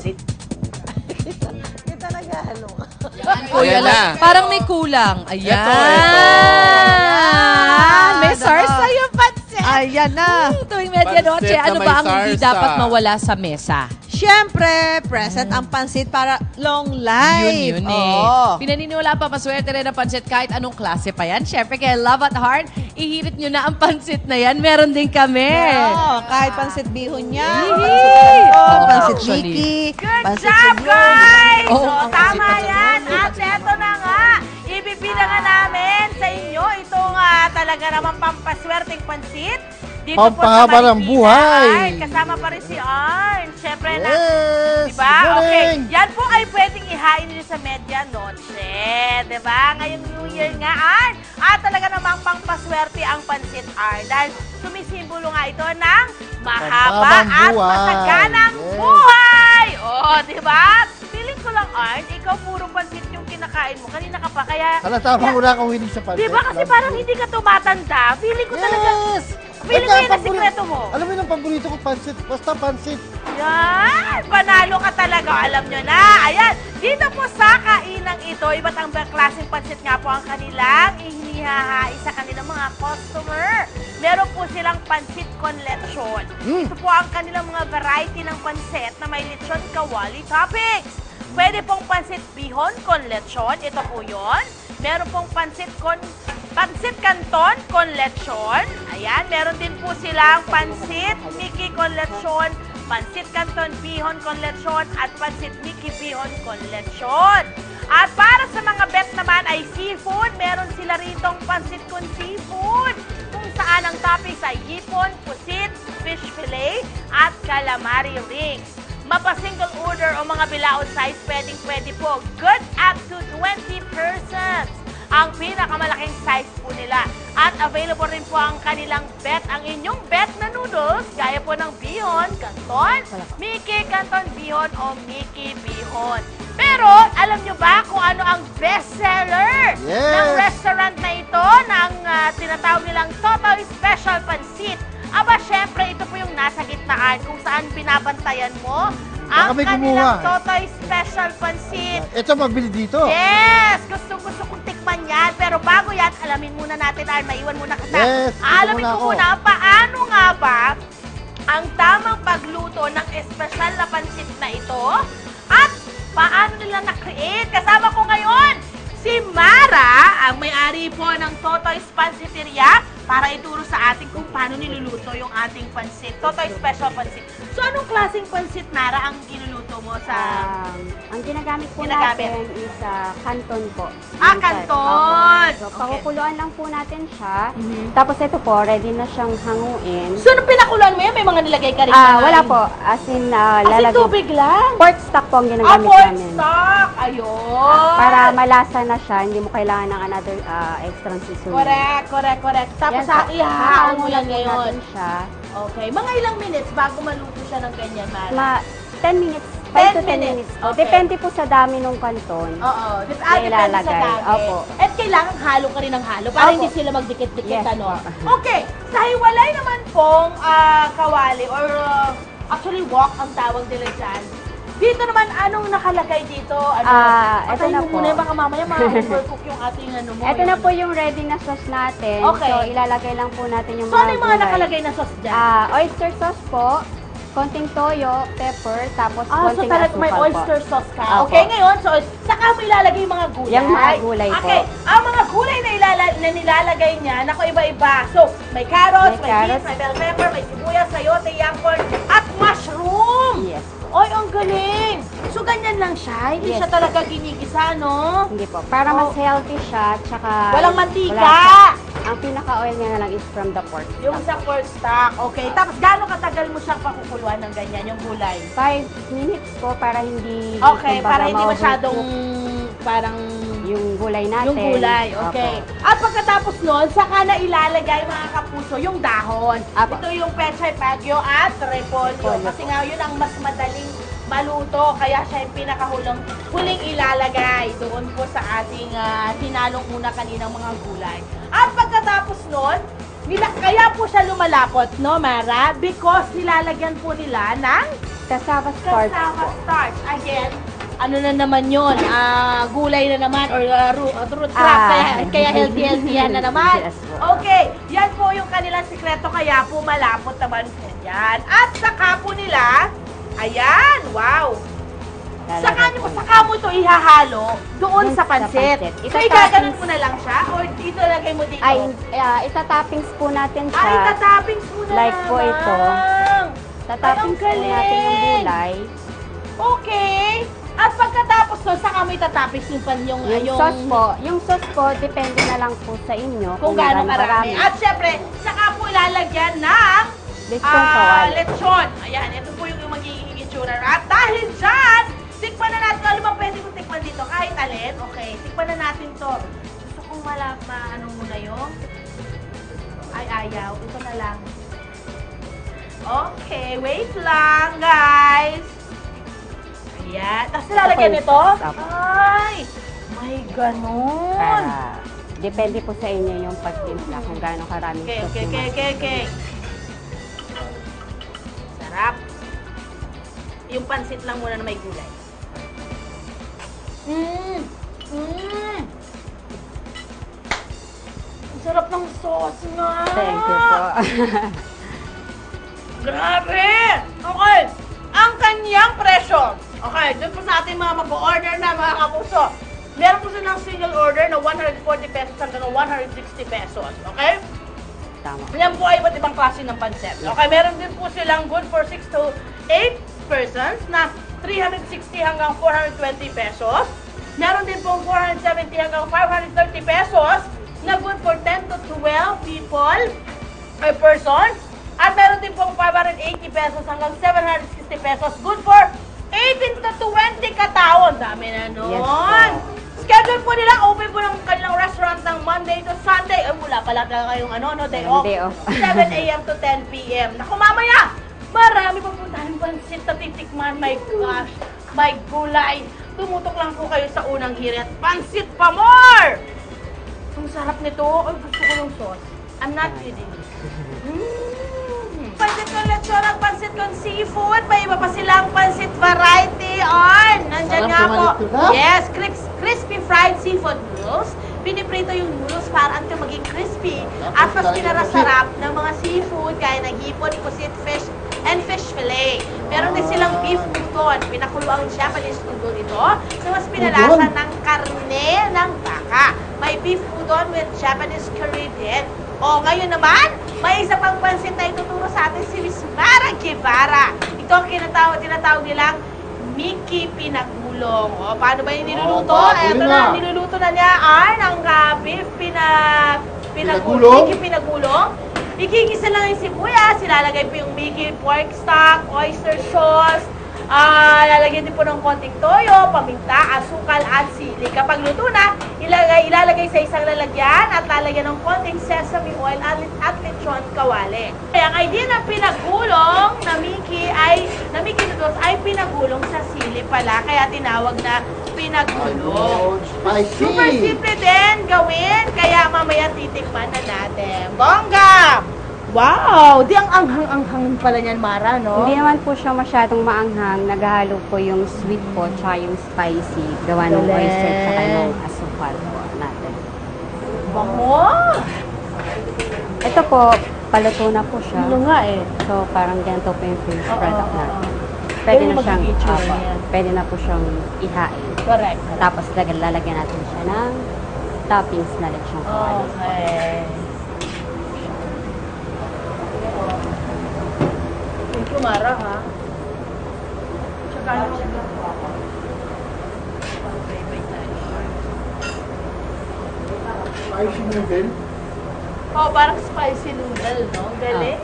pansit. Kita naghahalo. Kuya lang. Parang may kulang. Ayan. Ito. May sarsa yung pansit. Ayan na. Tuwing medianoche, Pansit na ano may ba ang hindi sarsa. dapat mawala sa mesa? Siyempre, present ang pansit para long life. Yun eh. Oo. Pinaniniwala pa, maswerte rin ang pansit kahit anong klase pa yan. Siyempre, kaya Love at Heart, ihirit nyo na ang pansit na yan. Meron din kami. Oo, kahit pansit bihon niya, Yee! pansit Oo, pansit actually. Mickey, Good pansit job, Siglo. guys! Oo, So, ang tama pansit na yan. sarap. At eto na nga, ibibida nga namin sa inyo itong talaga naman pampaswerteng pansit. Dito Pampahaba ng buhay. Arn, kasama pa rin si Arn. Siyempre na, Yes! diba? Good Okay, morning! yan po ay pwedeng ihain nyo sa medianoche. Diba? Ngayong New Year nga, Arn. At talaga namang pampaswerte ang pansit, Arn. Dahil sumisimbolo nga ito ng mahaba Mahabang at buhay. masaganang Yes. buhay. Oh, diba? Feeling ko lang, Arn, ikaw puro pansit yung kinakain mo. Kanina ka pa, kaya... Halata bang wala kang willing sa pansit? Diba kasi parang hindi ka tumatanda? Feeling ko talaga... Yes! Feeling ko yun ang sikreto mo. Alam mo yung paborito ko pansit? Basta pansit. Yan! Panalo ka talaga, alam nyo na. Ayan, dito po sa kainang ito, iba't ang klaseng pansit nga po ang kanilang inihahain sa kanilang mga customer. Meron po silang pansit con lechon. Ito po ang kanilang mga variety ng pansit na may lechon kawali toppings. Pwede pong pansit bihon con lechon, ito po yun. Meron pong pansit canton con lechon. Ayan, meron din po silang pansit Mickey con lechon, pansit canton bihon con lechon, at pansit Mickey bihon con lechon. At para sa mga bet naman ay seafood, meron sila ritong pansit con seafood, kung saan ang toppings ay hipon, pusit, fish fillet, at calamari rings. Mapa-single order o mga bilaod size, pwedeng-pwede po. Good up to 20 persons. Ang pinakamalaking size po nila. At available rin po ang kanilang bet, ang inyong bet na noodles, gaya po ng bihon, canton, Mickey canton bihon o Mickey bihon. Pero, alam nyo ba kung ano ang bestseller ng restaurant na ito, ng tinatawag nilang Totoy Special Pansit? Aba, syempre, ito po yung nasa gitnaan kung saan binabantayan mo ang kanilang Totoy Special Pansit. Ito, magbili dito. Yes! Gusto kong tikman yan. Pero bago yan, alamin muna natin, Arn, maiwan muna kita. Yes! Alamin ko muna, paano nga ba ang tamang pagluto ng espesyal na pansit na ito? At paano nila na-create? Kasama ko ngayon si Mara, ang may-ari po ng Totoy's Pansiteria, para ituro sa atin kung paano niluluto yung ating pansit. Totoy Special Pansit. So, anong klaseng pansit, Mara, ang ginuluto mo sa... Ang ginagamit po Ginagamit. natin is canton po. Ah, canton! So, Okay. pakukuluan lang po natin siya. Tapos ito po, ready na siyang hanguin. So, nung pinakuluan mo yan, may mga nilagay ka rin Wala po. As in, As in lalagyan. tubig lang? Pork stock po ang ginagamit Pork namin. stock! Ayun! Para malasa na siya, hindi mo kailangan ng another extra seasoning. Correct. Tapos ihahaon mo yan ngayon. natin siya. Okay. Mga ilang minutes bago maluto siya ng ganyan, Mara? 10 minutes. 10 5 to 10 minutes. minutes po. Okay. Depende po sa dami ng kanton. Oo. Depende sa ilalagay. dami. Opo. At kailangan halo ka rin ng halo para Opo. hindi sila magdikit-dikit, Yes, ano? po. Okay. Sa hiwalay naman pong kawali or actually wok ang tawag nila dyan. Dito naman, anong nakalagay dito? Ito na po. Muna, baka mamaya ma-overcook yung ating ano mo. Ito na po yung ready na sauce natin. Okay. So, ilalagay lang po natin yung So, ano yung mga gulay. nakalagay na sauce dyan? Oyster sauce po, konting toyo, pepper, tapos So konting talaga may asukal oyster po. sauce ka. Opo. Okay, ngayon, so saka mo ilalagay yung mga gulay. Yung mga gulay po. Okay, ang mga gulay na, nilalagay niya, nako iba-iba. So, may carrots, may beans, may bell pepper, may sibuyas, sayote, young corn, at mushroom! Yes. Oy, ang galing! So, ganyan lang siya? Hindi Yes. siya talaga ginigisa, no? Hindi po. Para mas healthy siya, tsaka... Walang mantika! Ang pinaka-oil niya na lang is from the pork. Yung sa pork stock. Okay, tapos gaano katagal mo siyang pakukuluan ng ganyan, yung gulay? 5 minutes po para hindi... Okay, kumbaga, para hindi ma-overcook masyadong parang yung gulay natin. yung gulay, okay. At pagkatapos nun, saka na ilalagay mga kapuso yung dahon. Apo. Ito yung pechay bagyo at repolyo. Kasi nga yun ang mas madaling maluto. Kaya siya yung huling ilalagay doon po sa ating tinalong una kaninang mga gulay. At pagkatapos nun, kaya po siya lumalapot, no, Mara? Because nilalagyan po nila ng Cassava starch Cassava po. starch. Again, ano na naman yun? Gulay na naman or root crop. Kaya healthy yan na naman. Yes po. Okay, yan po yung kanilang sikreto. Kaya po malapot naman po yan. At saka po nila, ayan, wow. Saka mo ito ihahalo doon Doon sa sa pansit. pansit. So, igaganon mo na lang siya? Or ito lagay mo dito? Ay, itatoppings po natin siya. Ay, tatappings mo na Like po naman. ito. Tatoppings po natin yung gulay. Okay. At pagkatapos nun, saka mo itatoppings yung Yung sauce po, depende na lang po sa inyo kung gaano karami. At syempre, saka po ilalagyan ng Lechon kawali. lechon. Ayan, ito po yung magiging itsura. At dahil dyan, tikman na natin. Alam mo, pwede kong tikman dito. Kahit alin. Okay, tikman na natin to. Gusto kong ano muna yung... Ay, ayaw. Ito na lang. Okay, wait lang, guys. Ayan. Tapos nilalagyan nito? Ay, may ganon. Depende po sa inyo yung pagtimpla kung gaano karaming sauce yung Okay. Sarap. Yung pansit lang muna na may gulay. Ang sarap ng sauce nga. Thank you po. Grabe! Okay. Ang kanyang presyo. Okay, dun po sa ating mga mag-order na mga kapuso. Meron po silang single order na 140 pesos hanggang 160 pesos. Okay? Tama. Yan po ay iba't ibang klase ng pancit. Okay, meron din po silang good for 6 to 8 persons na 360 hanggang 420 pesos. Meron din pong 470 hanggang 530 pesos na good for 10 to 12 people per person. At meron din pong 580 pesos hanggang 760 pesos good for 18 to 20 katao. Ang dami na nun. Yes, po. Schedule po nila, open po ng kanilang restaurant ng Monday to Sunday. Ay, wala pala talaga kayong day off. Day off. 7 a.m. to 10 p.m. Naku, mamaya! Marami pa po tayong pansit na titikman. My gosh, my gulay. Tumutok lang po kayo sa unang hirit. Pansit pa more! Ang sarap nito. Ay, gusto ko yung sauce. I'm not kidding. Pansit ng lechon ang pansit kong seafood. May iba pa silang pansit variety on. Nandyan nga po. Yes, crispy fried seafood noodles. Piniprito yung noodles para ante maging crispy. At mas pinarasarap ng mga seafood gaya ng hipon, pusit, fish, and fish fillet. Meron din silang beef udon. Pinakulo ang Japanese udon ito na mas pinalasa ng karne ng baka. May beef udon with Japanese curry din. O, ngayon naman, may isa pang pansit na ituturo sa atin si Miss Mara Guevara. Ito ang tinatawag nilang Mickey Pinagulong. O, paano ba yung niluluto? Ito na, niluluto na niya ang beef Pinagulong? Mickey Pinagulong. Ikikisa lang yung sibuyas, ilalagay po yung Mickey pork stock, oyster sauce, lalagyan din po ng konting toyo, paminta, asukal, at sili. Kapag luto na, ilalagay sa isang lalagyan at lalagyan ng konting sesame oil at lechon kawali. Kaya ang idea ng pinagulong na Mickey noodles ay pinagulong sa sili pala, kaya tinawag na pinagulong. Spicy! Super simple din gawin, kaya mamaya titikman na natin. Bongga! Wow! Di ang anghang-anghang pala niyan, Mara, no? Hindi naman po siya masyadong maanghang. Naghahalo po yung sweet po tsaka yung spicy. Gawa ng oyster tsaka ng asukal po natin. Bango! Ito po, paluto na po siya. Ano nga eh? So, parang ganito po yung finished product natin. Pwede Pwede na siyang, magiging itsura yan. pwede na po siyang ihain. Correct. Tapos lalagyan natin siya ng toppings na lechon kawali. Okay. Thank you, Mara, ha? Tsaka ano siya? Spicy na din. Oh, parang spicy noodle, no? Galing.